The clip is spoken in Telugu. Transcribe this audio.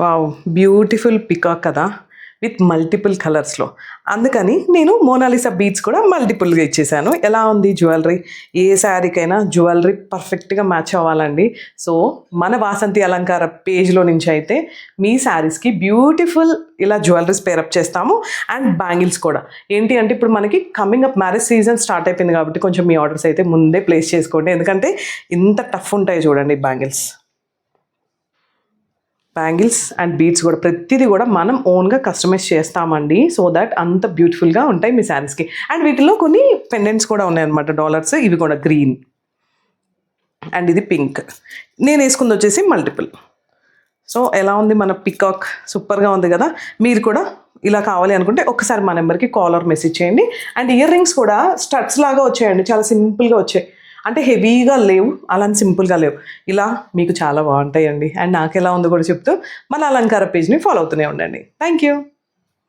వావ్! బ్యూటిఫుల్ పికాక్ కదా! విత్ మల్టిపుల్ కలర్స్‌లో. అందుకని నేను మోనాలిసా బీడ్స్ కూడా మల్టిపుల్‌గా ఇచ్చేసాను. ఎలా ఉంది జ్యువెలరీ? ఏ శారీకైనా జ్యువెలరీ పర్ఫెక్ట్‌గా మ్యాచ్ అవ్వాలండి. సో, మన వాసంతి అలంకార పేజ్‌లో నుంచి అయితే మీ శారీస్‌కి బ్యూటిఫుల్ ఇలా జ్యువెలరీస్ పేరప్ చేస్తాము. అండ్ బ్యాంగిల్స్ కూడా. ఏంటి అంటే ఇప్పుడు మనకి coming up marriage season start అయిపోయింది కాబట్టి కొంచెం మీ ఆర్డర్స్ అయితే ముందే ప్లేస్ చేసుకోండి. ఎందుకంటే ఇంత టఫ్ ఉంటాయి చూడండి బ్యాంగిల్స్. బ్యాంగిల్స్ అండ్ బీడ్స్ కూడా ప్రతిదీ కూడా మనం ఓన్గా కస్టమైజ్ చేస్తామండి. సో దట్ అంత బ్యూటిఫుల్గా ఉంటాయి మీ శారీస్కి. అండ్ వీటిలో కొన్ని పెండెంట్స్ కూడా ఉన్నాయన్నమాట డాలర్స్. ఇవి కూడా గ్రీన్ అండ్ ఇది పింక్. నేను వేసుకుంది వచ్చేసి మల్టిపుల్. సో ఎలా ఉంది మన పికాక్? సూపర్గా ఉంది కదా! మీరు కూడా ఇలా కావాలి అనుకుంటే ఒక్కసారి మా నెంబర్కి కాల్ ఆర్ మెసేజ్ చేయండి. అండ్ ఇయర్ రింగ్స్ కూడా స్టడ్స్ లాగా వచ్చాయండి. చాలా సింపుల్గా వచ్చాయి. అంటే హెవీగా లేవు, అలాని సింపుల్గా లేవు. ఇలా మీకు చాలా బాగుంటాయండి. అండ్ నాకు ఎలా ఉందో కూడా చెప్తూ మన అలంకార పేజ్ని ఫాలో అవుతూనే ఉండండి. Thank you.